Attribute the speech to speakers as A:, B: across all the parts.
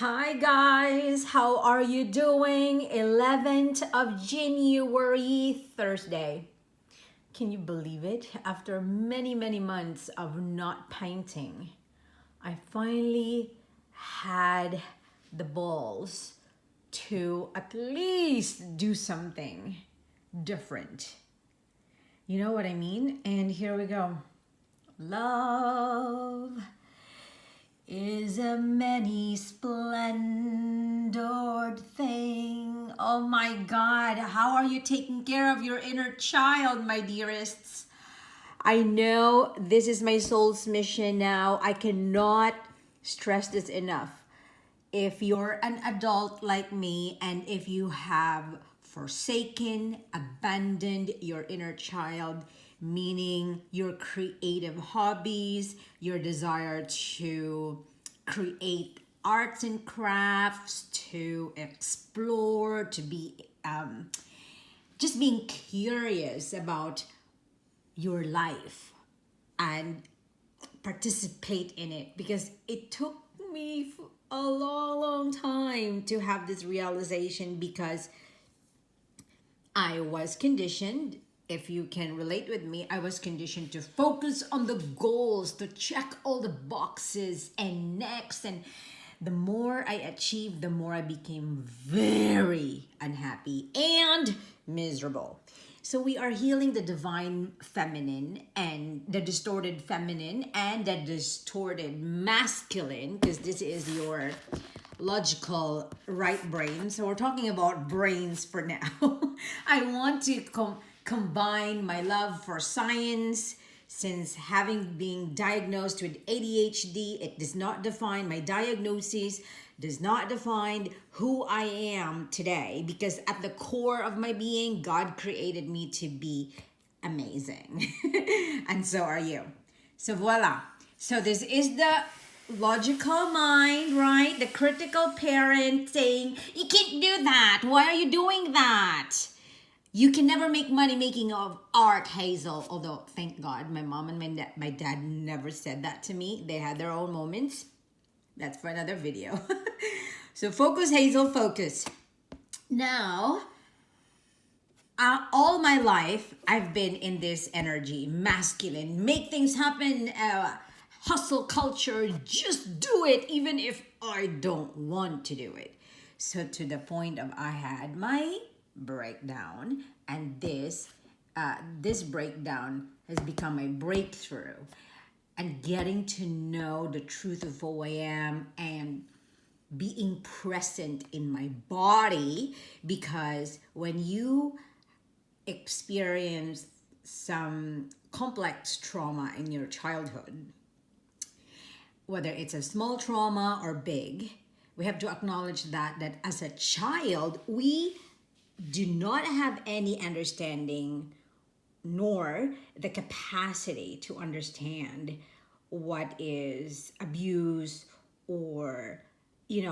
A: Hi guys, how are you doing? 11th of January, Thursday. Can you believe it? After many months of not painting, I finally had the balls to at least do something different. You know what I mean? And here we go. Love is a many splendored thing. Oh my God, how are you taking care of your inner child, my dearests? I know this is my soul's mission now. I cannot stress this enough. If you're an adult like me and if you have forsaken, abandoned your inner child, meaning your creative hobbies, your desire to create arts and crafts, to explore, to be just being curious about your life and participate in it, because it took me a long time to have this realization, because I was conditioned, if you can relate with me, I was conditioned to focus on the goals, to check all the boxes and next. And the more I achieved, the more I became very unhappy and miserable. So we are healing the divine feminine and the distorted feminine and the distorted masculine, because this is your logical right brain. So we're talking about brains for now. I want to combine my love for science, since having been diagnosed with ADHD, it does not define my diagnosis, does not define who I am today, because at the core of my being, God created me to be amazing. And so are you. So voila. So this is the logical mind, right? The critical parent saying, you can't do that. Why are you doing that? You can never make money making of art, Hazel. Although, thank God, my mom and my dad never said that to me. They had their own moments. That's for another video. So focus, Hazel, focus. Now, all my life, I've been in this energy, masculine, make things happen, hustle culture, just do it, even if I don't want to do it. So to the point of I had my breakdown, and this breakdown has become my breakthrough, and getting to know the truth of who I am and being present in my body, because when you experience some complex trauma in your childhood, whether it's a small trauma or big, we have to acknowledge that as a child, we do not have any understanding nor the capacity to understand what is abuse, or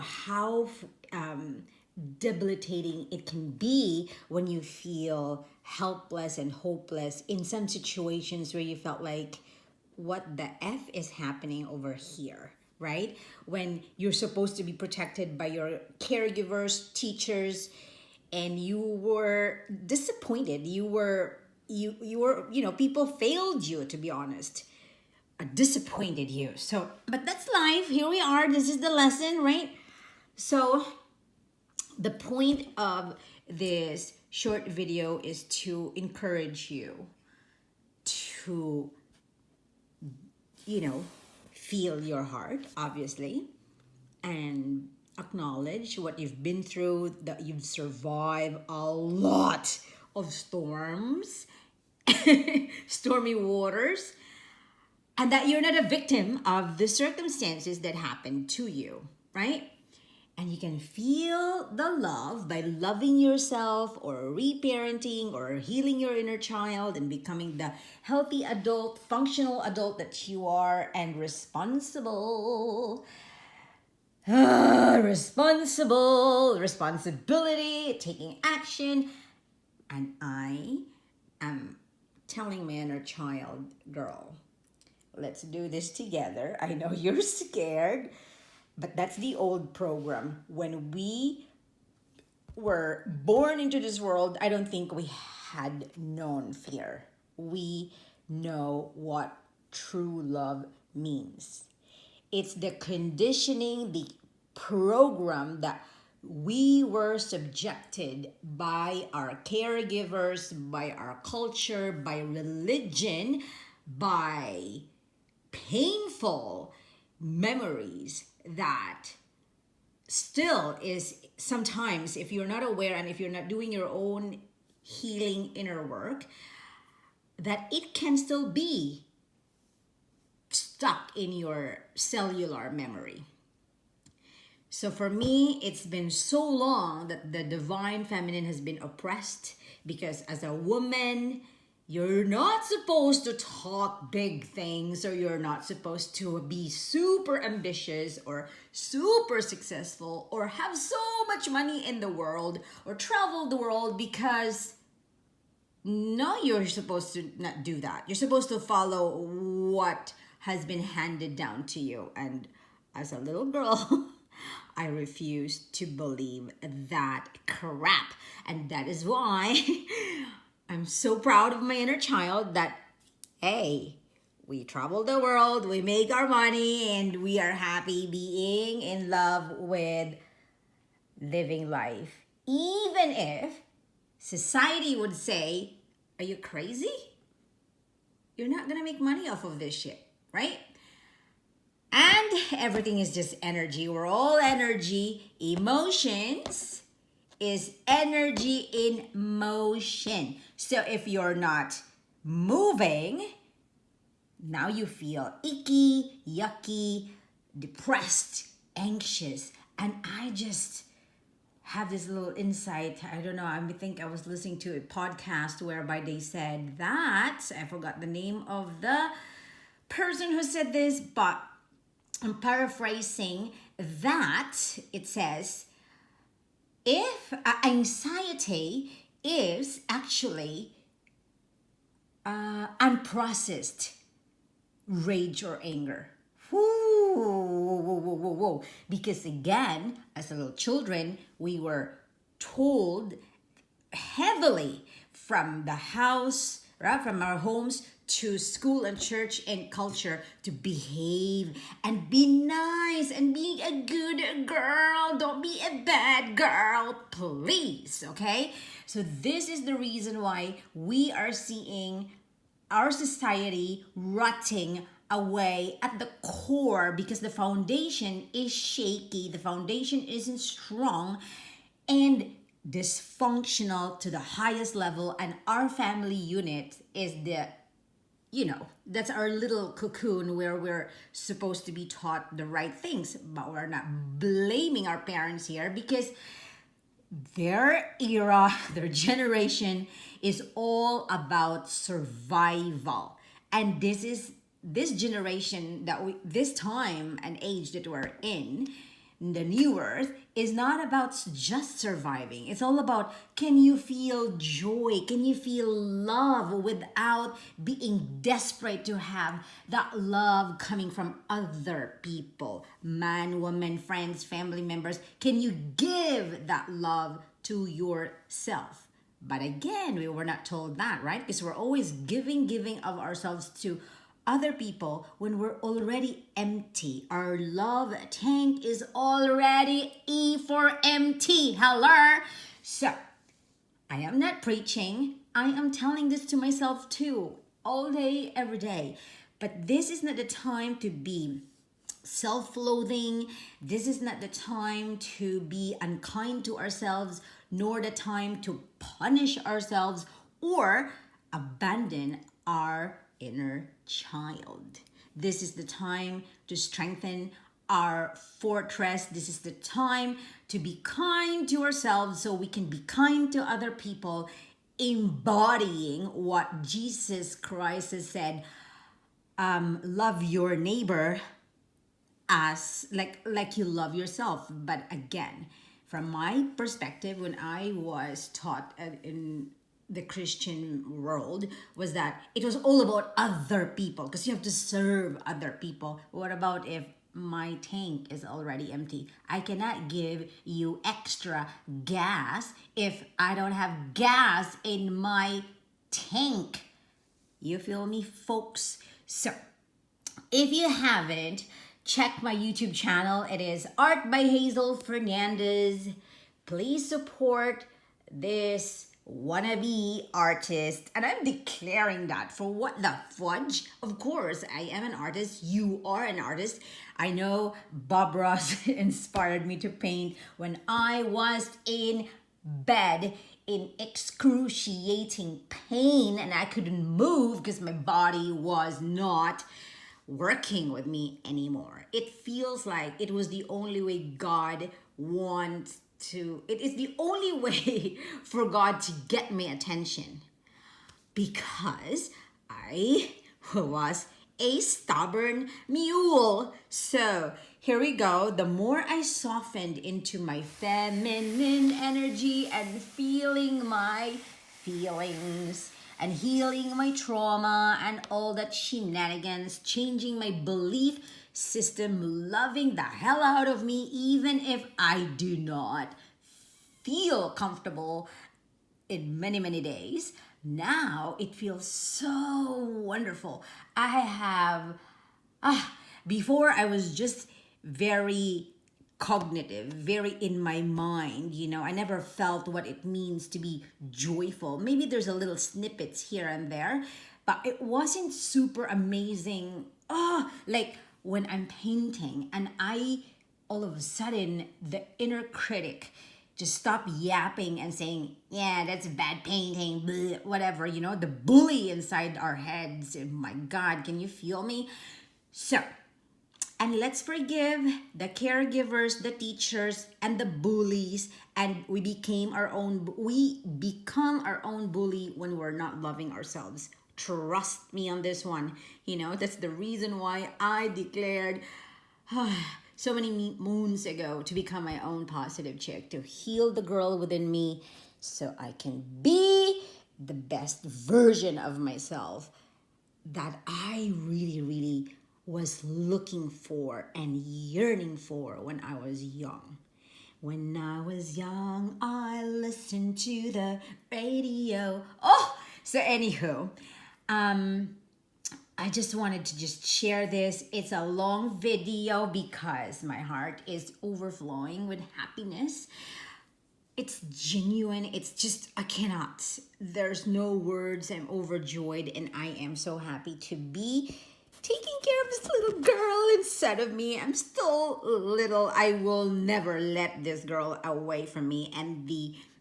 A: how debilitating it can be when you feel helpless and hopeless in some situations where you felt like, what the F is happening over here, right? When you're supposed to be protected by your caregivers, teachers, and you were disappointed. You were, people failed you, to be honest, disappointed you. So, but that's life. Here we are. This is the lesson, right? So, the point of this short video is to encourage you to, feel your heart, obviously, and acknowledge what you've been through, that you've survived a lot of storms, stormy waters, and that you're not a victim of the circumstances that happened to you, right? And you can feel the love by loving yourself, or reparenting, or healing your inner child and becoming the healthy adult, functional adult that you are, and responsibility, taking action. And I am telling my inner child, girl, let's do this together. I know you're scared. But that's the old program. When we were born into this world, I don't think we had known fear. We know what true love means. It's the conditioning, the program that we were subjected by our caregivers, by our culture, by religion, by painful memories that still is sometimes, if you're not aware and if you're not doing your own healing inner work, that it can still be stuck in your cellular memory. So for me, it's been so long that the divine feminine has been oppressed, because as a woman, you're not supposed to talk big things, or you're not supposed to be super ambitious or super successful or have so much money in the world or travel the world, because no, you're supposed to not do that. You're supposed to follow what has been handed down to you. And as a little girl, I refuse to believe that crap. And that is why I'm so proud of my inner child that, hey, we travel the world, we make our money, and we are happy being in love with living life. Even if society would say, are you crazy? You're not gonna make money off of this shit, right? And everything is just energy. We're all energy. Emotions is energy in motion. So if you're not moving, now you feel icky, yucky, depressed, anxious. And I just have this little insight. I don't know. I think I was listening to a podcast whereby they said that, I forgot the name of the person who said this, but I'm paraphrasing that. It says, if anxiety is actually unprocessed rage or anger. Whoa, whoa, whoa, whoa, whoa, whoa. Because again, as little children, we were told heavily from the house, right, from our homes to school and church and culture, to behave and be nice and be a good girl. Don't be a bad girl, please, okay? So this is the reason why we are seeing our society rotting away at the core, because the foundation is shaky, the foundation isn't strong, and dysfunctional to the highest level. And our family unit is the, that's our little cocoon where we're supposed to be taught the right things. But we're not blaming our parents here, because their era, their generation is all about survival. And this generation this time and age that we're in, the new earth, is not about just surviving. It's all about, can you feel joy? Can you feel love without being desperate to have that love coming from other people? Man, woman, friends, family members. Can you give that love to yourself? But again, we were not told that, right? Because we're always giving of ourselves to other people when we're already empty. Our love tank is already E for empty. Hello? So, I am not preaching. I am telling this to myself too, all day, every day. But this is not the time to be self-loathing. This is not the time to be unkind to ourselves, nor the time to punish ourselves or abandon our inner child. This is the time to strengthen our fortress. This is the time to be kind to ourselves so we can be kind to other people, embodying what Jesus Christ has said, love your neighbor as like you love yourself. But again, from my perspective, when I was taught in the Christian world, was that it was all about other people, because you have to serve other people. What about if my tank is already empty. I cannot give you extra gas if I don't have gas in my tank. You feel me, folks? So, if you haven't, check my YouTube channel. It is Art by Hazel Fernandez. Please support this wannabe artist. And I'm declaring that for what the fudge? Of course, I am an artist. You are an artist. I know Bob Ross inspired me to paint when I was in bed in excruciating pain and I couldn't move because my body was not working with me anymore. It feels like it was the only way God wants to, it is the only way for God to get my attention because I was a stubborn mule. So here we go. The more I softened into my feminine energy and feeling my feelings and healing my trauma and all that shenanigans, changing my belief system, loving the hell out of me, even if I do not feel comfortable in many, many days. Now it feels so wonderful. I have, before I was just very cognitive, very in my mind, you know, I never felt what it means to be joyful. Maybe there's a little snippets here and there, but it wasn't super amazing. Like when I'm painting and all of a sudden, the inner critic just stop yapping and saying, yeah, that's bad painting, bleh, whatever, you know, the bully inside our heads. Oh my God, can you feel me? So, and let's forgive the caregivers, the teachers, and the bullies. And we become our own bully when we're not loving ourselves. Trust me on this one. You know, that's the reason why I declared so many moons ago to become my own positive chick, to heal the girl within me so I can be the best version of myself that I really, really was looking for and yearning for when I was young. When I was young, I listened to the radio. So anywho, I just wanted to just share this. It's a long video because my heart is overflowing with happiness. It's genuine. It's just, I cannot. There's no words. I'm overjoyed and I am so happy to be taking care of this little girl inside of me. I'm still little. I will never let this girl away from me. And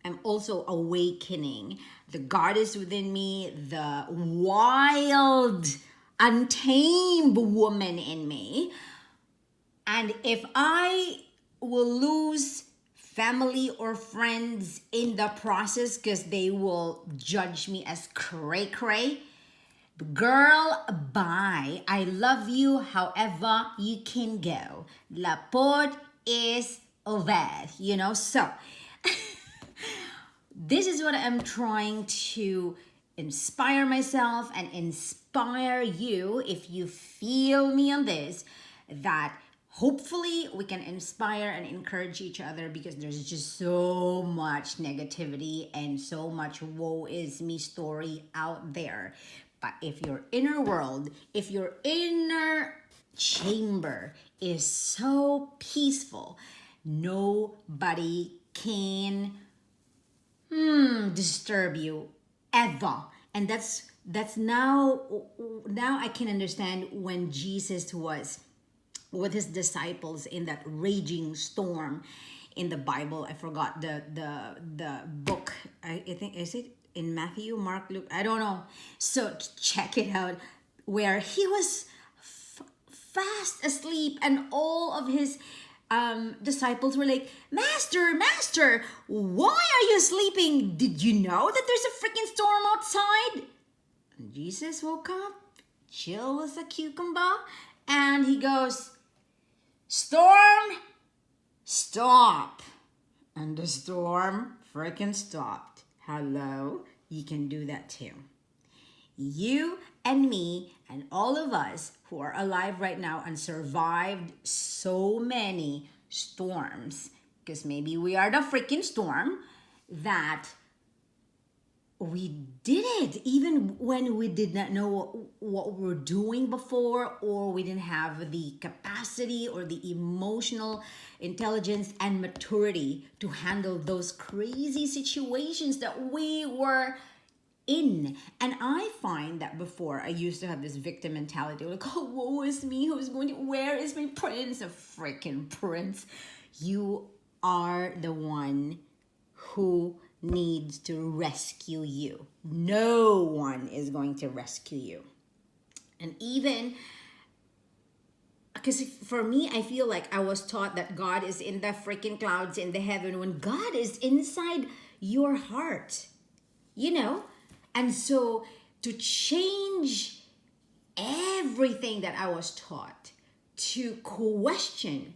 A: I'm also awakening the goddess within me, the wild, untamed woman in me. And if I will lose family or friends in the process because they will judge me as cray-cray, girl, bye. I love you however you can go. La porte is ouverte, you know? So, this is what I'm trying to inspire myself and inspire you, if you feel me on this, that hopefully we can inspire and encourage each other because there's just so much negativity and so much woe is me story out there. But if your inner world, if your inner chamber is so peaceful, nobody can disturb you ever. And that's now I can understand when Jesus was with his disciples in that raging storm in the Bible. I forgot the book. I think, is it in Matthew, Mark, Luke? I don't know. So check it out, where he was fast asleep and all of his disciples were like, Master, why are you sleeping? Did you know that there's a freaking storm outside? And Jesus woke up, chill as a cucumber, and he goes, storm, stop. And the storm freaking stopped. Hello, you can do that too. You and me and all of us who are alive right now and survived so many storms, because maybe we are the freaking storm, that we did it even when we did not know what we were doing before, or we didn't have the capacity or the emotional intelligence and maturity to handle those crazy situations that we were in. And I find that before I used to have this victim mentality, like, oh, woe is me, where is my prince? A freaking prince. You are the one who needs to rescue you. No one is going to rescue you. And even because for me, I feel like I was taught that God is in the freaking clouds in the heaven, when God is inside your heart, you know? And so to change everything that I was taught, to question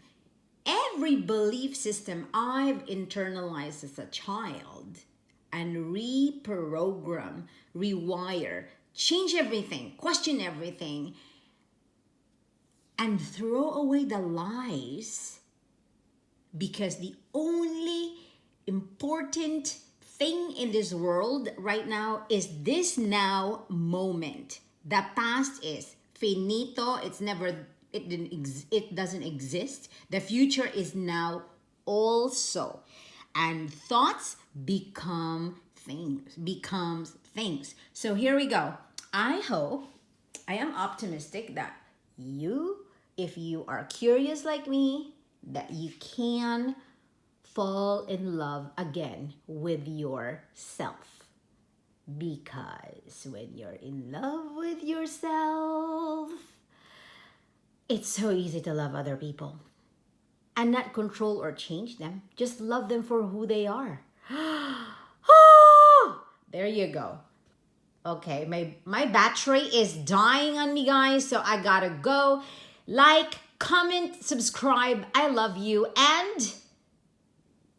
A: every belief system I've internalized as a child, and reprogram, rewire, change everything, question everything, and throw away the lies, because the only important thing in this world right now is this now moment. The past is finito. It doesn't exist. The future is now also. And thoughts becomes things. So here we go. I am optimistic that if you are curious like me, that you can fall in love again with yourself. Because when you're in love with yourself, it's so easy to love other people and not control or change them. Just love them for who they are. There you go. Okay, my battery is dying on me, guys, so I gotta go. Like, comment, subscribe. I love you, and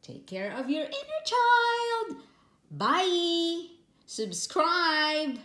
A: take care of your inner child. Bye. Subscribe.